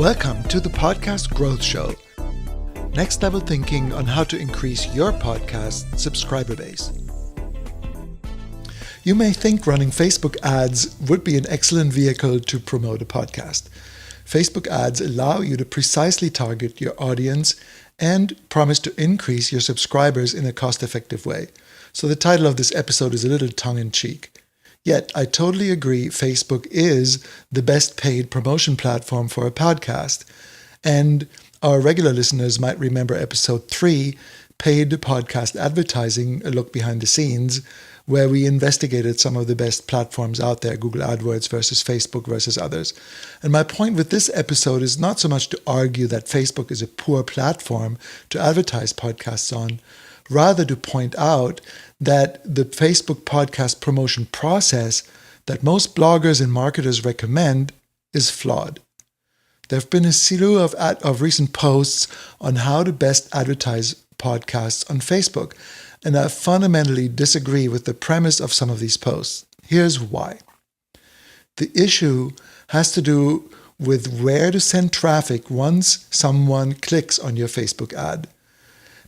Welcome to the Podcast Growth Show. Next level thinking on how to increase your podcast subscriber base. You may think running Facebook ads would be an excellent vehicle to promote a podcast. Facebook ads allow you to precisely target your audience and promise to increase your subscribers in a cost-effective way. So the title of this episode is a little tongue-in-cheek. Yet, I totally agree Facebook is the best paid promotion platform for a podcast. And our regular listeners might remember episode 3, Paid Podcast Advertising, a look behind the scenes, where we investigated some of the best platforms out there, Google AdWords versus Facebook versus others. And my point with this episode is not so much to argue that Facebook is a poor platform to advertise podcasts on, rather to point out that the Facebook podcast promotion process that most bloggers and marketers recommend is flawed. There have been a slew of recent posts on how to best advertise podcasts on Facebook, and I fundamentally disagree with the premise of some of these posts. Here's why. The issue has to do with where to send traffic once someone clicks on your Facebook ad.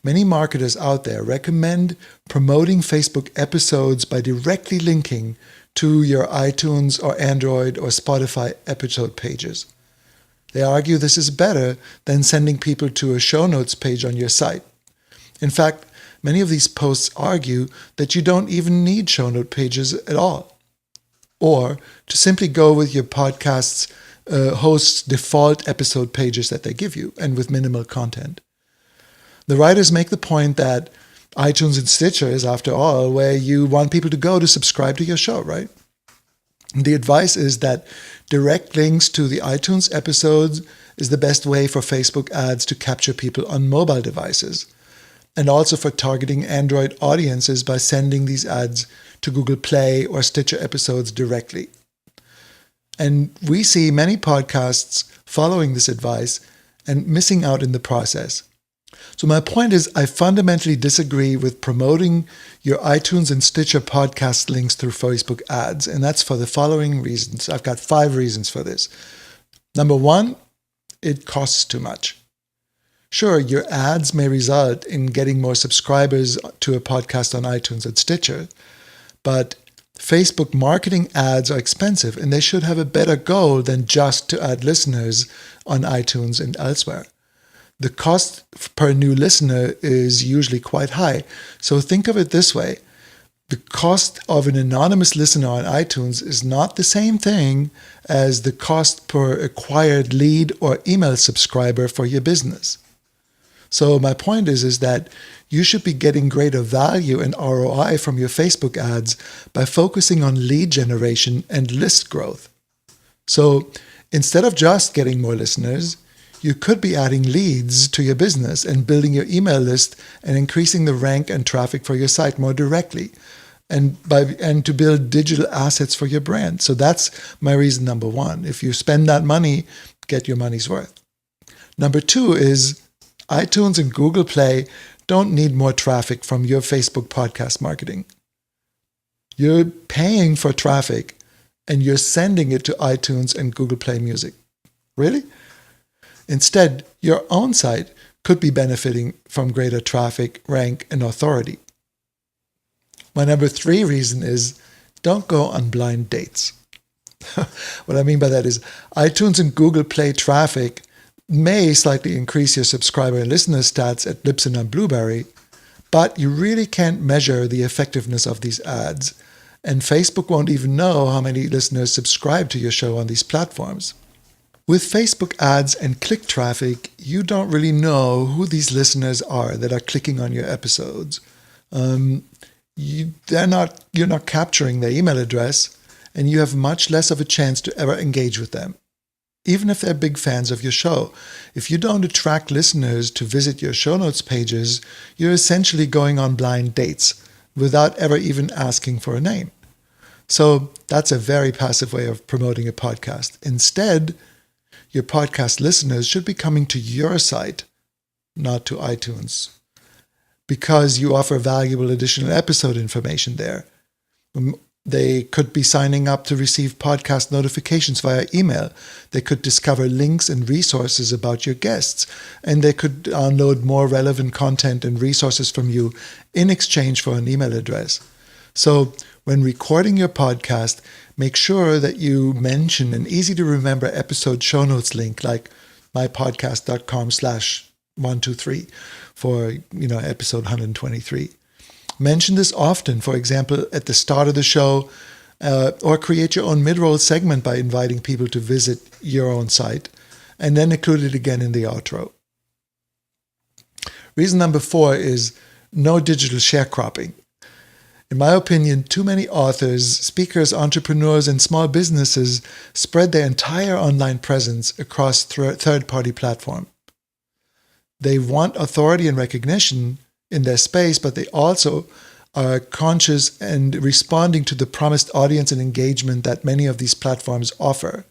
Many marketers out there recommend promoting Facebook episodes by directly linking to your iTunes or Android or Spotify episode pages. They argue this is better than sending people to a show notes page on your site. In fact, many of these posts argue that you don't even need show note pages at all, or to simply go with your podcast's host's default episode pages that they give you and with minimal content. The writers make the point that iTunes and Stitcher is, after all, where you want people to go to subscribe to your show, right? And the advice is that direct links to the iTunes episodes is the best way for Facebook ads to capture people on mobile devices, and also for targeting Android audiences by sending these ads to Google Play or Stitcher episodes directly. And we see many podcasts following this advice and missing out in the process. So my point is, I fundamentally disagree with promoting your iTunes and Stitcher podcast links through Facebook ads, and that's for the following reasons. I've got 5 reasons for this. Number 1, it costs too much. Sure, your ads may result in getting more subscribers to a podcast on iTunes and Stitcher, but Facebook marketing ads are expensive, and they should have a better goal than just to add listeners on iTunes and elsewhere. The cost per new listener is usually quite high. So think of it this way. The cost of an anonymous listener on iTunes is not the same thing as the cost per acquired lead or email subscriber for your business. So my point is that you should be getting greater value and ROI from your Facebook ads by focusing on lead generation and list growth. So instead of just getting more listeners, you could be adding leads to your business and building your email list and increasing the rank and traffic for your site more directly, and to build digital assets for your brand. So that's my reason number 1. If you spend that money, get your money's worth. Number 2 is iTunes and Google Play don't need more traffic from your Facebook podcast marketing. You're paying for traffic and you're sending it to iTunes and Google Play Music. Really? Instead, your own site could be benefiting from greater traffic, rank, and authority. My number 3 reason is don't go on blind dates. What I mean by that is iTunes and Google Play traffic may slightly increase your subscriber and listener stats at Libsyn and Blueberry, but you really can't measure the effectiveness of these ads, and Facebook won't even know how many listeners subscribe to your show on these platforms. With Facebook ads and click traffic, you don't really know who these listeners are that are clicking on your episodes. You're not capturing their email address, and you have much less of a chance to ever engage with them, even if they're big fans of your show. If you don't attract listeners to visit your show notes pages, you're essentially going on blind dates without ever even asking for a name. So that's a very passive way of promoting a podcast. Instead, your podcast listeners should be coming to your site, not to iTunes, because you offer valuable additional episode information there. They could be signing up to receive podcast notifications via email. They could discover links and resources about your guests. And they could download more relevant content and resources from you in exchange for an email address. So when recording your podcast, make sure that you mention an easy to remember episode show notes link like mypodcast.com/123 for episode 123. Mention this often, for example, at the start of the show, or create your own mid-roll segment by inviting people to visit your own site, and then include it again in the outro. Reason number 4 is no digital sharecropping. In my opinion, too many authors, speakers, entrepreneurs, and small businesses spread their entire online presence across third-party platforms. They want authority and recognition in their space, but they also are conscious and responding to the promised audience and engagement that many of these platforms offer.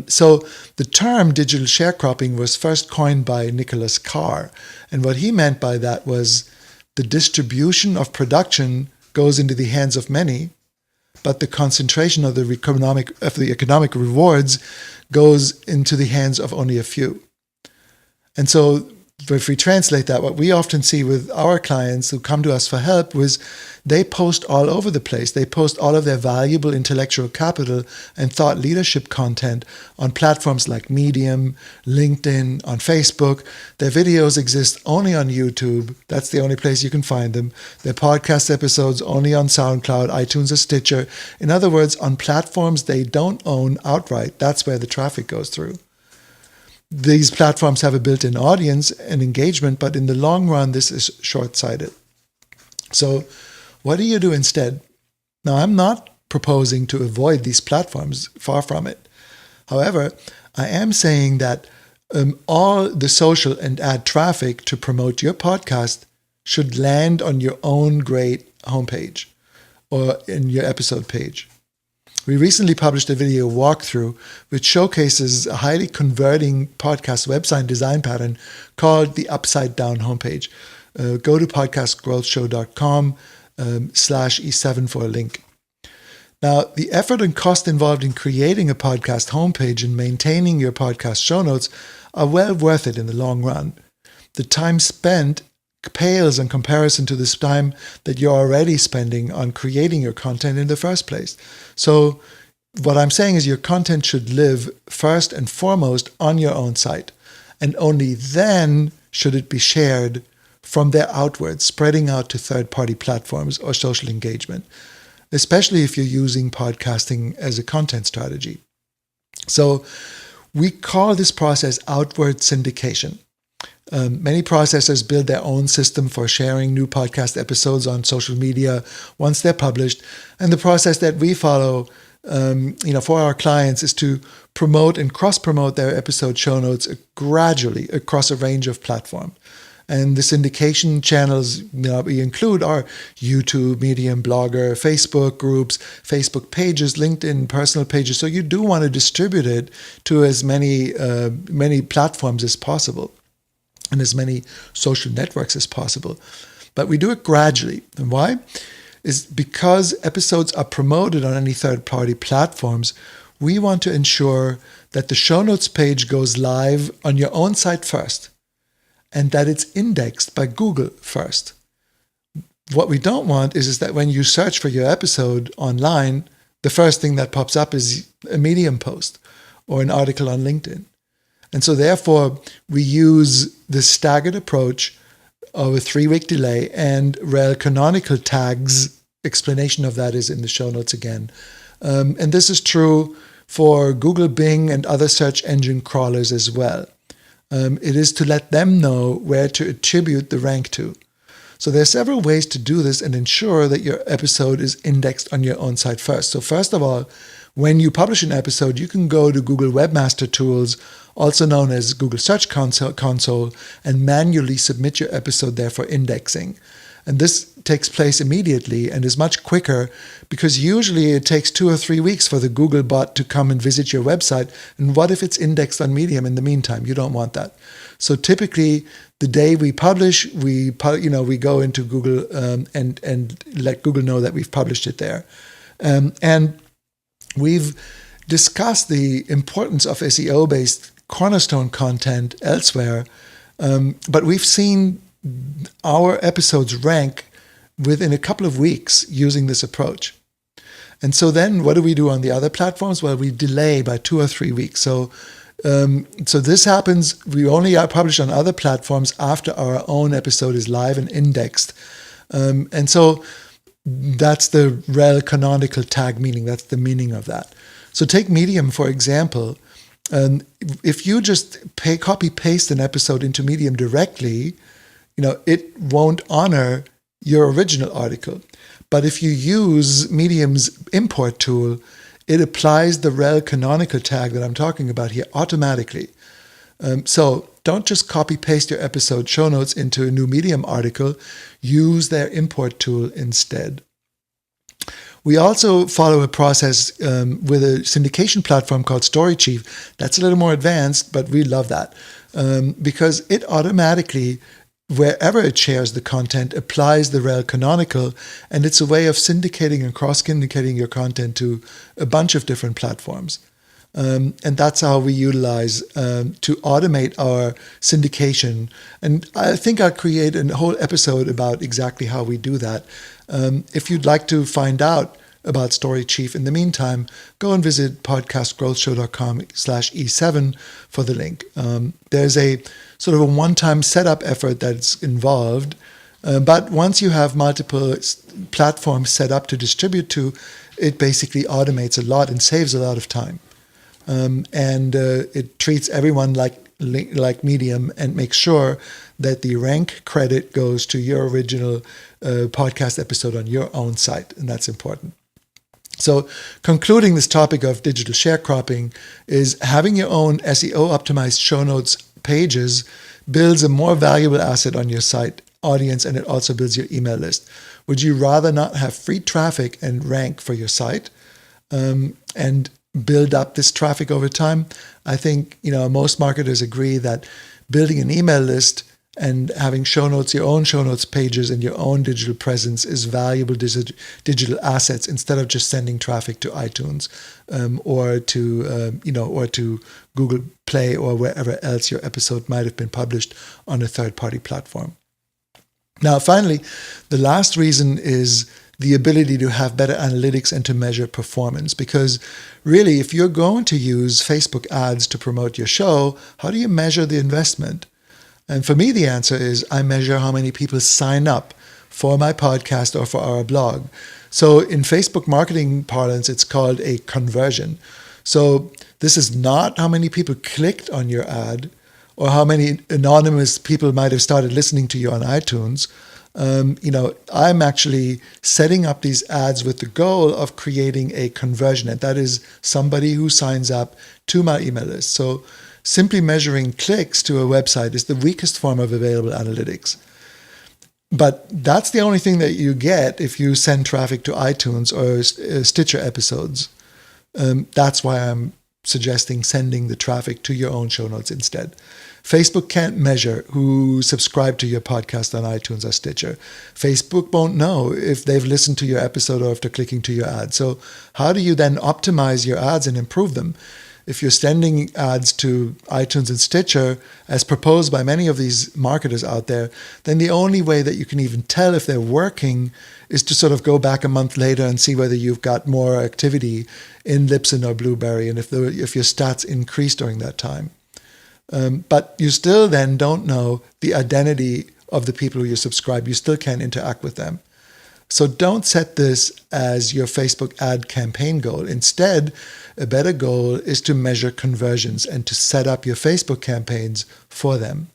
So the term digital sharecropping was first coined by Nicholas Carr, and what he meant by that was the distribution of production goes into the hands of many, but the concentration of the economic rewards goes into the hands of only a few. And so if we translate that, what we often see with our clients who come to us for help was they post all over the place. They post all of their valuable intellectual capital and thought leadership content on platforms like Medium, LinkedIn, on Facebook. Their videos exist only on YouTube. That's the only place you can find them. Their podcast episodes only on SoundCloud, iTunes, or Stitcher. In other words, on platforms they don't own outright. That's where the traffic goes through. These platforms have a built-in audience and engagement, but in the long run, this is short-sighted. So what do you do instead? Now, I'm not proposing to avoid these platforms, far from it. However, I am saying that all the social and ad traffic to promote your podcast should land on your own great homepage or in your episode page. We recently published a video walkthrough which showcases a highly converting podcast website design pattern called the Upside Down homepage. Go to podcastgrowthshow.com/E7 for a link. Now, the effort and cost involved in creating a podcast homepage and maintaining your podcast show notes are well worth it in the long run. The time spent pales in comparison to this time that you're already spending on creating your content in the first place. So what I'm saying is your content should live first and foremost on your own site, and only then should it be shared from there outwards, spreading out to third-party platforms or social engagement, especially if you're using podcasting as a content strategy. So we call this process outward syndication. Many processors build their own system for sharing new podcast episodes on social media once they're published. And the process that we follow, for our clients is to promote and cross-promote their episode show notes gradually across a range of platforms. And the syndication channels we include are YouTube, Medium, Blogger, Facebook groups, Facebook pages, LinkedIn personal pages. So you do want to distribute it to as many platforms as possible, and as many social networks as possible. But we do it gradually. And why? Is because episodes are promoted on any third-party platforms, we want to ensure that the show notes page goes live on your own site first, and that it's indexed by Google first. What we don't want is that when you search for your episode online, the first thing that pops up is a Medium post or an article on LinkedIn. And so therefore, we use the staggered approach of a 3-week delay, and rel canonical tags, explanation of that is in the show notes again. And this is true for Google, Bing, and other search engine crawlers as well. It is to let them know where to attribute the rank to. So there are several ways to do this and ensure that your episode is indexed on your own site first. So first of all, when you publish an episode, you can go to Google Webmaster Tools, also known as Google Search Console, and manually submit your episode there for indexing. And this takes place immediately and is much quicker, because usually it takes 2 or 3 weeks for the Google bot to come and visit your website. And what if it's indexed on Medium in the meantime? You don't want that. So typically, the day we publish, we go into Google and let Google know that we've published it there. And we've discussed the importance of SEO-based cornerstone content elsewhere, but we've seen our episodes rank within a couple of weeks using this approach. And so then what do we do on the other platforms? Well, we delay by 2 or 3 weeks. So this happens, we only are published on other platforms after our own episode is live and indexed. And so that's the rel canonical tag meaning. That's the meaning of that. So take Medium, for example. If you just copy paste an episode into Medium directly, it won't honor your original article. But if you use Medium's import tool, it applies the rel canonical tag that I'm talking about here automatically. So don't just copy paste your episode show notes into a new Medium article. Use their import tool instead. We also follow a process with a syndication platform called StoryChief. That's a little more advanced, but we love that because it automatically, wherever it shares the content, applies the rel canonical, and it's a way of syndicating and cross-syndicating your content to a bunch of different platforms. And that's how we utilize to automate our syndication. And I think I'll create a whole episode about exactly how we do that. If you'd like to find out about StoryChief, in the meantime, go and visit podcastgrowthshow.com/E7 for the link. There's a sort of a one-time setup effort that's involved, but once you have multiple platforms set up to distribute to, it basically automates a lot and saves a lot of time. And it treats everyone like Medium and makes sure that the rank credit goes to your original podcast episode on your own site, and that's important. So concluding this topic of digital sharecropping is having your own SEO-optimized show notes pages builds a more valuable asset on your site audience, and it also builds your email list. Would you rather not have free traffic and rank for your site and build up this traffic over time? I think most marketers agree that building an email list and having show notes, your own show notes pages and your own digital presence is valuable digital assets instead of just sending traffic to iTunes or to Google Play or wherever else your episode might have been published on a third-party platform. Now, finally, the last reason is the ability to have better analytics and to measure performance. Because really, if you're going to use Facebook ads to promote your show, how do you measure the investment? And for me, the answer is I measure how many people sign up for my podcast or for our blog. So in Facebook marketing parlance, it's called a conversion. So this is not how many people clicked on your ad or how many anonymous people might have started listening to you on iTunes. I'm actually setting up these ads with the goal of creating a conversion, and that is somebody who signs up to my email list. So simply measuring clicks to a website is the weakest form of available analytics. But that's the only thing that you get if you send traffic to iTunes or Stitcher episodes. That's why I'm suggesting sending the traffic to your own show notes instead. Facebook can't measure who subscribed to your podcast on iTunes or Stitcher. Facebook won't know if they've listened to your episode or if they're clicking to your ad. So how do you then optimize your ads and improve them? If you're sending ads to iTunes and Stitcher, as proposed by many of these marketers out there, then the only way that you can even tell if they're working is to sort of go back a month later and see whether you've got more activity in Libsyn or Blueberry and if your stats increase during that time. But you still then don't know the identity of the people who you subscribe. You still can't interact with them. So don't set this as your Facebook ad campaign goal. Instead, a better goal is to measure conversions and to set up your Facebook campaigns for them.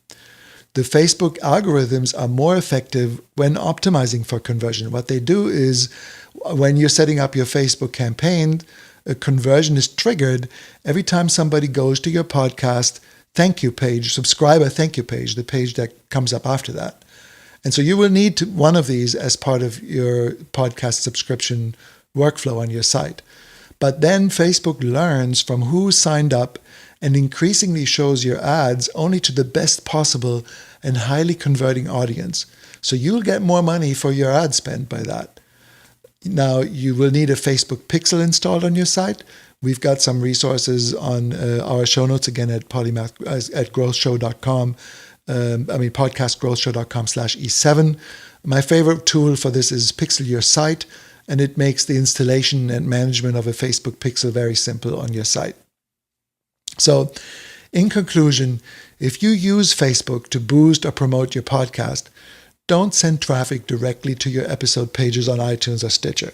The Facebook algorithms are more effective when optimizing for conversion. What they do is when you're setting up your Facebook campaign, a conversion is triggered every time somebody goes to your podcast thank you page, subscriber thank you page, the page that comes up after that. And so you will need one of these as part of your podcast subscription workflow on your site. But then Facebook learns from who signed up and increasingly shows your ads only to the best possible and highly converting audience. So you'll get more money for your ad spend by that. Now, you will need a Facebook pixel installed on your site. We've got some resources on our show notes again at growthshow.com. podcastgrowthshow.com/E7. My favorite tool for this is Pixel Your Site, and it makes the installation and management of a Facebook pixel very simple on your site. So, in conclusion, if you use Facebook to boost or promote your podcast, don't send traffic directly to your episode pages on iTunes or Stitcher.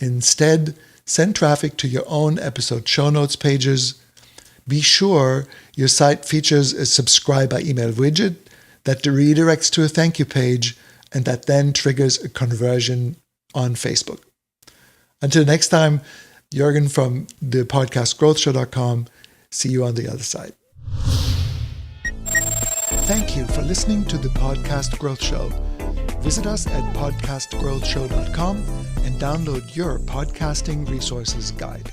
Instead, send traffic to your own episode show notes pages. Be sure your site features a subscribe by email widget that redirects to a thank you page and that then triggers a conversion on Facebook. Until next time, Jürgen from the podcastgrowthshow.com. See you on the other side. Thank you for listening to the Podcast Growth Show. Visit us at podcastgrowthshow.com and download your podcasting resources guide.